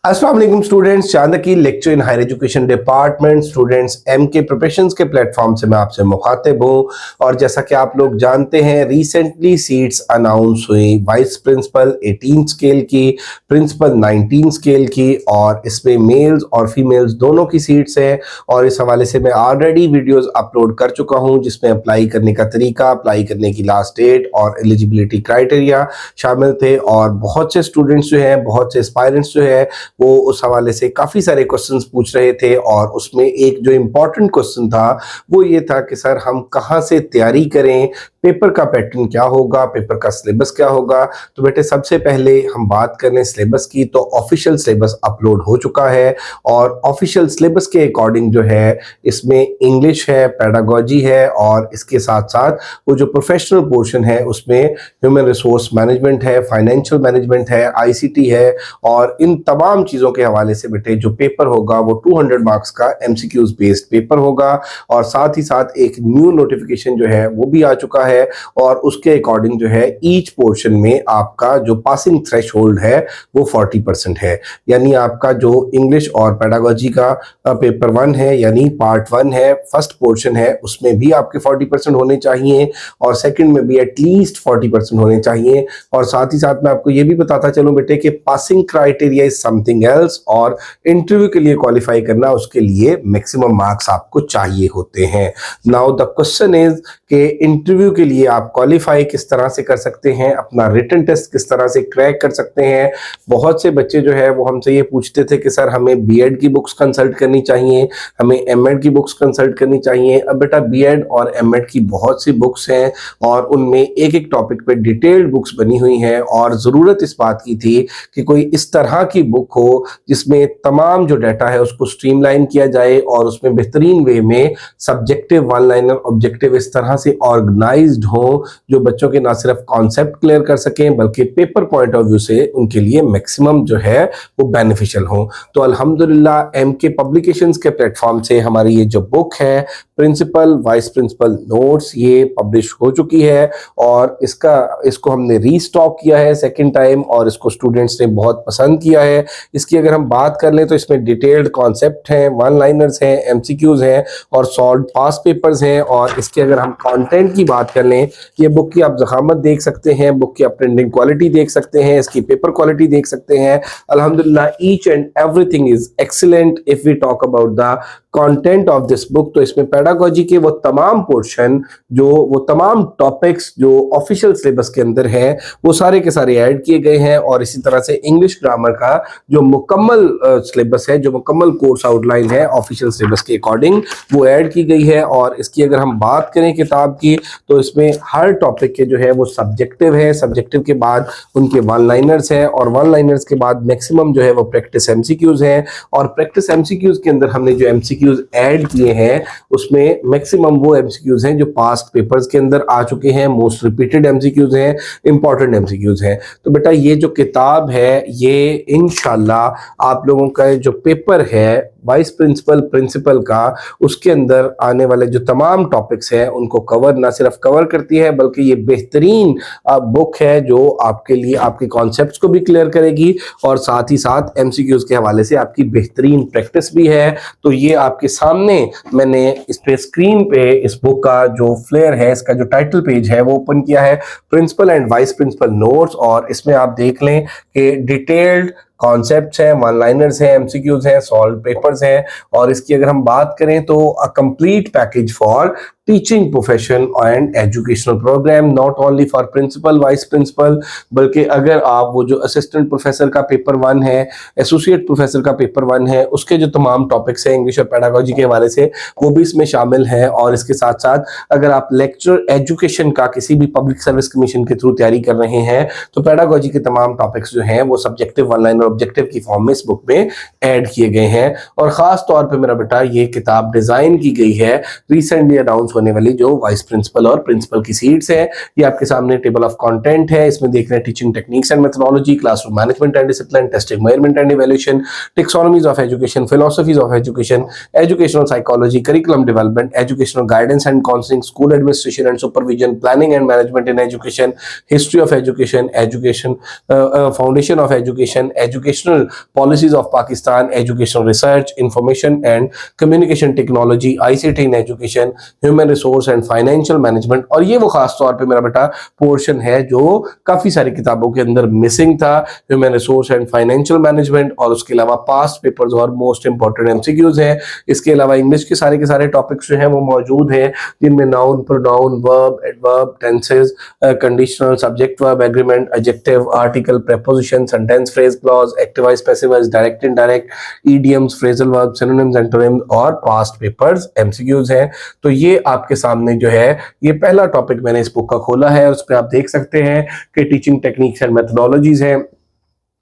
अस्सलाम वालेकुम स्टूडेंट्स, चांदकी lecture in higher education department students एमके प्रिपरेशंस के प्लेटफॉर्म से मैं आपसे मुखातिब हूँ। और जैसा कि आप लोग जानते हैं, रिसेंटली सीट्स अनाउंस हुई वाइस प्रिंसिपल 18 स्केल की, प्रिंसिपल 19 स्केल की, और इसमें मेल्स और फीमेल्स दोनों की सीट्स हैं। और इस हवाले से मैं ऑलरेडी वीडियोस अपलोड कर चुका हूँ जिसमें अप्लाई करने का तरीका, अप्लाई करने की लास्ट डेट और एलिजिबिलिटी क्राइटेरिया शामिल थे। और बहुत से स्टूडेंट्स जो हैं, बहुत से एस्पायरेंट्स जो है वो उस हवाले से काफ़ी सारे क्वेश्चंस पूछ रहे थे। और उसमें एक जो इम्पोर्टेंट क्वेश्चन था वो ये था कि सर हम कहाँ से तैयारी करें, पेपर का पैटर्न क्या होगा, पेपर का सिलेबस क्या होगा। तो बेटे सबसे पहले हम बात कर लें सिलेबस की, तो ऑफिशियल सिलेबस अपलोड हो चुका है। और ऑफिशियल सिलेबस के अकॉर्डिंग जो है इसमें इंग्लिश है, पेडागोजी है, और इसके साथ साथ वो जो प्रोफेशनल पोर्शन है उसमें ह्यूमन रिसोर्स मैनेजमेंट है, फाइनेंशियल मैनेजमेंट है, आईसीटी है। और इन तमाम चीज़ों के हवाले से बेटे जो पेपर होगा वो 200 मार्क्स का एमसीक्यूज बेस्ड पेपर होगा। और साथ ही साथ एक न्यू नोटिफिकेशन जो है वो भी आ चुका है, और उसके अकॉर्डिंग जो है ईच पोर्शन में आपका जो पासिंग थ्रेशोल्ड है वो 40% है। यानी आपका जो इंग्लिश और पेडागोजी का पेपर 1 है, यानी पार्ट 1 है, फर्स्ट पोर्शन है, उसमें भी आपके 40% होने चाहिए, और सेकंड में भी एटलीस्ट 40% होने चाहिए। और साथ ही साथ मैं आपको ये भी बताता चलूं बेटे कि passing criteria is something else, और इंटरव्यू के लिए क्वालिफाई करना उसके लिए मैक्सिमम मार्क्स आपको चाहिए होते हैं। नाउ द क्वेश्चन इज कि इंटरव्यू के लिए आप क्वालिफाई किस तरह से कर सकते हैं, अपना रिटन टेस्ट किस तरह से क्रैक कर सकते हैं। बहुत से बच्चे जो है वो हमसे ये पूछते थे कि सर हमें बीएड की बुक्स कंसल्ट करनी चाहिए, हमें एमएड की बुक्स कंसल्ट करनी चाहिए। अब बेटा बीएड और एमएड की बहुत सी बुक्स हैं और उनमें एक एक टॉपिक पे डिटेल्ड बुक्स बनी हुई हैं, और ज़रूरत इस बात की थी कि कोई इस तरह की बुक हो जिसमें तमाम जो डाटा है उसको स्ट्रीमलाइन किया जाए और उसमें बेहतरीन वे में सब्जेक्टिव, वन लाइनर, ऑब्जेक्टिव इस तरह से ऑर्गेनाइज्ड हो जो बच्चों के ना सिर्फ कॉन्सेप्ट क्लियर कर सकें बल्कि पेपर पॉइंट ऑफ व्यू से उनके लिए मैक्सिमम जो है वो बेनिफिशियल हो। तो अल्हम्दुलिल्लाह एमके पब्लिकेशंस के प्लेटफॉर्म से हमारी ये जो बुक है प्रिंसिपल वाइस प्रिंसिपल नोट्स, ये पब्लिश हो चुकी है। और इसको हमने रीस्टॉक किया है सेकंड टाइम, और इसको स्टूडेंट्स ने बहुत पसंद किया है। इसकी अगर हम बात कर लें तो इसमें डिटेल्ड कॉन्सेप्ट हैं, वन लाइनर्स हैं, एमसीक्यूज हैं, और सॉल्व पास पेपर्स हैं। और इसके अगर हम कंटेंट की बात कर लें, ये बुक की आप ज़खामत देख सकते हैं, बुक की आप प्रिंटिंग क्वालिटी देख सकते हैं, इसकी पेपर क्वालिटी देख सकते हैं। अल्हम्दुलिल्लाह each and everything is excellent if we talk about the content of this book. तो इसमें पेडागोजी के वो तमाम पोर्शन, वो तमाम टॉपिक्स जो ऑफिशियल सिलेबस के अंदर हैं वो सारे के सारे ऐड किए गए हैं। और इसी तरह से इंग्लिश ग्रामर का जो मुकम्मल सिलेबस है, जो मुकम्मल कोर्स आउटलाइन है ऑफिशियल सिलेबस के अकॉर्डिंग, वो ऐड की गई है। और इसकी अगर हम बात करें किताब की, तो इसमें हर टॉपिक के जो है वो सब्जेक्टिव है, सब्जेक्टिव के बाद उनके वन लाइनर्स हैं, और वन लाइनर्स के बाद मैक्सिमम जो है वो प्रैक्टिस एमसीक्यूज हैं। और प्रैक्टिस एमसीक्यूज के अंदर हमने जो एमसीक्यूज ऐड किए हैं उसमें मैक्सिमम वो एमसीक्यूज हैं जो पास्ट पेपर्स के अंदर आ चुके हैं, मोस्ट रिपीटेड एमसीक्यूज हैं, इंपॉर्टेंट एमसीक्यूज हैं। तो बेटा ये जो किताब है ये इंशाल्लाह आप लोगों का जो पेपर है वाइस प्रिंसिपल प्रिंसिपल का, उसके अंदर आने वाले जो तमाम टॉपिक्स हैं उनको कवर ना सिर्फ कवर करती है बल्कि ये बेहतरीन बुक है जो आपके लिए आपके कॉन्सेप्ट्स को भी क्लियर करेगी, और साथ ही साथ एमसीक्यूज के हवाले से आपकी बेहतरीन प्रैक्टिस भी है। तो ये आपके सामने मैंने इस पे स्क्रीन पे इस बुक का जो फ्लेयर है, इसका जो टाइटल पेज है वो ओपन किया है, principal and vice principal notes. और इसमें आप देख लें कि डिटेल्ड कॉन्सेप्ट्स हैं, वन लाइनर्स हैं, एमसीक्यूज हैं, सॉल्व पेपर्स हैं। और इसकी अगर हम बात करें तो a complete package for teaching profession and educational program, not only for principal vice principal, बल्कि अगर आप वो जो असिस्टेंट प्रोफेसर का पेपर 1 है, एसोसिएट प्रोफेसर का पेपर 1 है, उसके जो तमाम टॉपिक्स हैं इंग्लिश और पेडागोजी के हवाले से वो भी इसमें शामिल है। और इसके साथ साथ अगर आप लेक्चर एजुकेशन का किसी भी पब्लिक सर्विस कमीशन के थ्रू तैयारी कर रहे हैं तो पेडागोजी के तमाम टॉपिक्स जो हैं वो सब्जेक्टिव, वन लाइनर, ऑब्जेक्टिव की फॉर्म में इस बुक में ऐड किए गए हैं। और खास तौर पे मेरा बेटा ये किताब डिजाइन की गई है रिसेंटली अनाउंस होने वाली जो वाइस प्रिंसिपल और प्रिंसिपल की सीट्स हैं। ये आपके सामने टेबल ऑफ कंटेंट है, इसमें देख रहे हैं teaching techniques and methodology, classroom management and discipline, testing measurement and evaluation, taxonomies of education, philosophies of education, educational psychology, curriculum development, educational guidance and counselling, school administration and supervision, planning and management in education, history of education, education foundation of education, educational policies of Pakistan, educational research, information and communication technology, ICT in education, human resource and financial management. और ये वो खास तौर पे मेरा बेटा portion है जो काफी सारी किताबों के अंदर मिसिंग था, human resource and financial management. और उसके अलावा पास्ट पेपर्स और मोस्ट इंपॉर्टेंट एमसीक्यूज हैं। इसके अलावा इंग्लिश के सारे टॉपिक्स जो हैं वो मौजूद हैं, जिनमें noun, pronoun, verb, adverb, tenses, conditional, subject verb, agreement, adjective, article, preposition, sentence, phrase, clause, active voice, passive voice, direct, indirect, idioms, phrasal verb, synonyms, antonyms और पास्ट पेपर्स एमसीक्यूज हैं। तो ये आपके सामने जो है ये पहला टॉपिक मैंने इस बुक का खोला है। उस पर आप देख सकते हैं कि टीचिंग टेक्निक्स एंड मेथोडोलॉजीज है,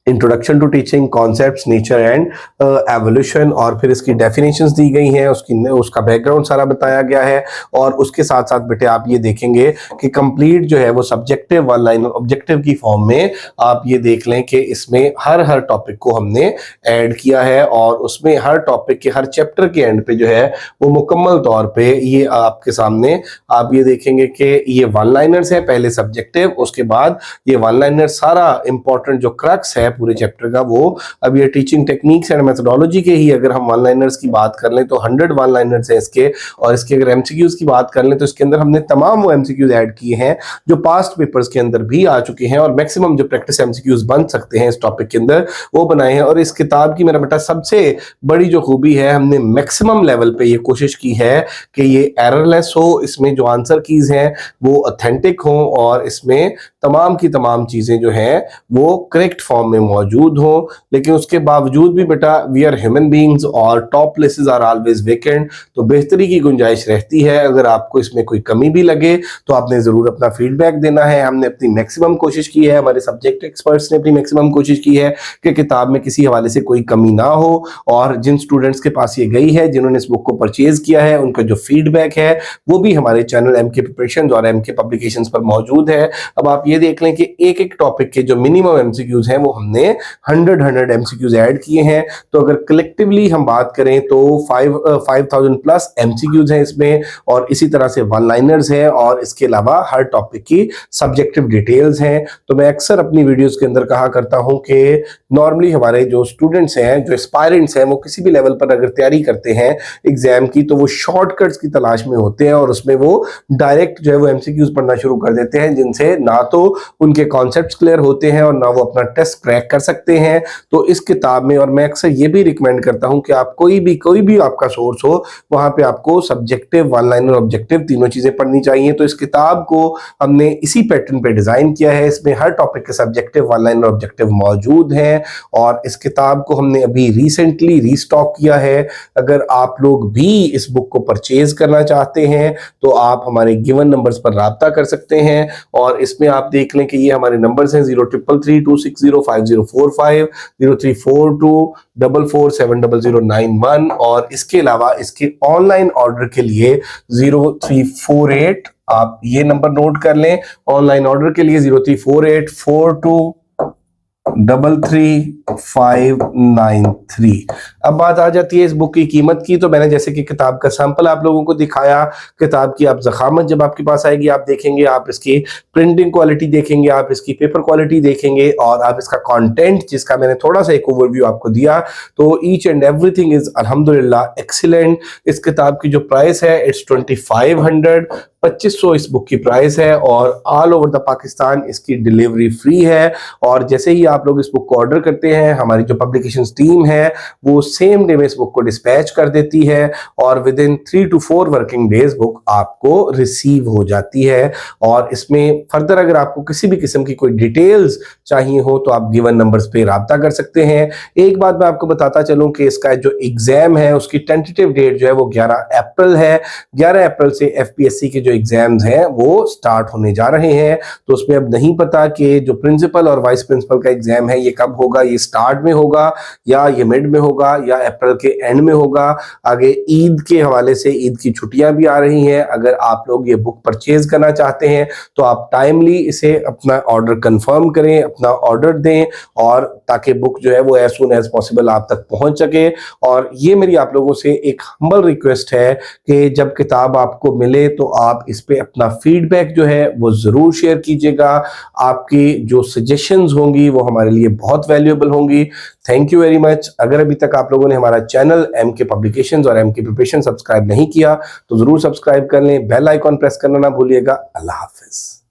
introduction to teaching, concepts, nature and evolution, और फिर इसकी डेफिनेशंस दी गई हैं, उसका बैकग्राउंड सारा बताया गया है। और उसके साथ साथ बेटे आप ये देखेंगे कि कंप्लीट जो है वो सब्जेक्टिव वन लाइन ऑब्जेक्टिव की फॉर्म में आप ये देख लें कि इसमें हर टॉपिक को हमने ऐड किया है, और उसमें हर टॉपिक के हर चैप्टर के एंड पे जो है वो मुकम्मल तौर पे ये आपके सामने आप ये देखेंगे कि ये वन लाइनर्स है, पहले सब्जेक्टिव, उसके बाद ये वन लाइनर सारा इंपॉर्टेंट जो क्रक्स है पूरे चैप्टर का वो अब ये टीचिंग टेक्निक्स एंड मेथोडोलॉजी के ही अगर हम वन लाइनर्स की बात कर लें तो 100 वन लाइनर्स हैं इसके। और इसके अगर एमसीक्यूज की बात कर लें तो इसके अंदर हमने तमाम वो एमसीक्यूज ऐड किए हैं जो पास्ट पेपर्स के अंदर भी आ चुके हैं, और मैक्सिमम जो प्रैक्टिस एमसीक्यूज बन सकते हैं इस टॉपिक के अंदर वो बनाए हैं। और इस किताब की मेरा बेटा सबसे बड़ी जो खूबी है, हमने मैक्सिमम लेवल पे ये कोशिश की है कि ये एररलेस हो, इसमें जो आंसर कीज हैं वो ऑथेंटिक हो, और इसमें तमाम की तमाम चीजें जो हैं वो करेक्ट फॉर्म में मौजूद हो। लेकिन उसके बावजूद भी बेटा वी आर ह्यूमन बीइंग्स और top places are always vacant, तो बेहतरी की गुंजाइश रहती है। अगर आपको इसमें कोई कमी भी लगे तो आपने जरूर अपना फीडबैक देना है। हमने अपनी मैक्सिमम कोशिश की है, हमारे सब्जेक्ट एक्सपर्ट्स ने अपनी मैक्सिमम कोशिश की है कि किताब में किसी हवाले से कोई कमी ना हो। और जिन स्टूडेंट्स के पास ये गई है, जिन्होंने इस बुक को परचेज किया है, उनका जो फीडबैक है वो भी हमारे चैनल एमके प्रिपरेशंस और एमके पब्लिकेशंस पर मौजूद है। अब आप ये देख लें कि एक एक टॉपिक के जो मिनिमम एमसीक्यूज हैं वो हमने 100 एमसीक्यूज ऐड किए हैं। तो अगर कलेक्टिवली हम बात करें तो 5000 प्लस एमसीक्यूज हैं इसमें, और इसी तरह से वन लाइनर्स हैं, और इसके अलावा हर टॉपिक की सब्जेक्टिव डिटेल्स हैं। तो मैं अक्सर अपनी वीडियोस के अंदर कहा करता हूं कि नॉर्मली हमारे जो स्टूडेंट्स हैं, जो एस्पायरेंट्स हैं, वो किसी भी लेवल पर अगर तैयारी करते हैं एग्जाम की तो वो शॉर्टकट्स की तलाश में होते हैं, और उसमें वो डायरेक्ट जो है वो एमसीक्यूज पढ़ना शुरू कर देते हैं, जिनसे ना तो उनके कॉन्सेप्ट्स क्लियर होते हैं और ना वो अपना टेस्ट क्रैक कर सकते हैं। तो इस किताब में, और मैं अक्सर ये भी रिकमेंड करता हूं कि आप कोई भी आपका सोर्स हो वहां पे आपको सब्जेक्टिव, वन लाइनर, ऑब्जेक्टिव तीनों चीजें पढ़नी चाहिए। तो इस किताब को हमने इसी पैटर्न पे डिजाइन किया है। इसमें हर टॉपिक के सब्जेक्टिव, वन लाइनर, ऑब्जेक्टिव मौजूद हैं, और इस किताब को हमने अभी रिसेंटली रीस्टॉक किया है। अगर आप लोग भी इस बुक को परचेज करना चाहते हैं तो आप हमारे गिवन नंबर्स पर राब्ता कर सकते हैं। और इसमें आप देख लें कि ये हमारे नंबर्स हैं 0332605045, 0342447091, और इसके अलावा इसके ऑनलाइन ऑर्डर के लिए 0348, आप ये नंबर नोट कर लें। ऑनलाइन ऑर्डर के लिए 034842339593। अब बात आ जाती है इस बुक की कीमत की। तो मैंने जैसे कि किताब का सैंपल आप लोगों को दिखाया, किताब की आप ज़खामत जब आपके पास आएगी आप देखेंगे, आप इसकी प्रिंटिंग क्वालिटी देखेंगे, आप इसकी पेपर क्वालिटी देखेंगे, और आप इसका कंटेंट जिसका मैंने थोड़ा सा एक ओवरव्यू आपको दिया, तो ईच एंड एवरीथिंग इज अल्हम्दुलिल्लाह एक्सीलेंट। इस किताब की जो प्राइस है इट्स 2500, 2500 इस बुक की प्राइस है, और ऑल ओवर द पाकिस्तान इसकी डिलीवरी फ्री है। और जैसे ही आप लोग इस बुक को ऑर्डर करते हैं, हमारी जो पब्लिकेशंस टीम है वो सेम डे में इस बुक को डिस्पैच कर देती है, और with in 3 to 4 working days book आपको रिसीव हो जाती है। और इसमें फर्दर अगर आपको किसी भी किस्म की कोई डिटेल्स चाहिए हो तो आप गिवन नंबर्स पे राब्ता कर सकते हैं। एक बात मैं आपको बताता चलूं कि इसका जो एग्जाम है उसकी टेंटेटिव डेट जो है वो 11 अप्रैल है। 11 अप्रैल से एफपीएससी के जो जो एग्जाम्स हैं वो स्टार्ट होने जा रहे हैं। तो उसमें अब नहीं पता कि जो प्रिंसिपल और वाइस प्रिंसिपल का एग्जाम है ये कब होगा, ये स्टार्ट में होगा या ये मिड में होगा या अप्रैल के एंड में होगा। आगे ईद के हवाले से ईद की छुट्टियां भी आ रही हैं, अगर आप लोग ये बुक परचेज करना चाहते हैं तो आप टाइमली इसे अपना ऑर्डर कंफर्म करें, अपना ऑर्डर दें, और ताकि बुक जो है वो एज सून एज पॉसिबल आप तक पहुंच सके। और ये मेरी आप लोगों से एक हम्बल रिक्वेस्ट है कि जब किताब आपको मिले तो आप इस पे अपना फीडबैक जो है वो जरूर शेयर कीजिएगा। आपकी जो सजेशंस होंगी वो हमारे लिए बहुत वैल्यूएबल होंगी। Thank you very much. अगर अभी तक आप लोगों ने हमारा चैनल MK पब्लिकेशंस और MK प्रिपरेशन सब्सक्राइब नहीं किया तो जरूर सब्सक्राइब कर लें, बेल आइकॉन प्रेस करना ना भूलिएगा। अल्लाह हाफिज।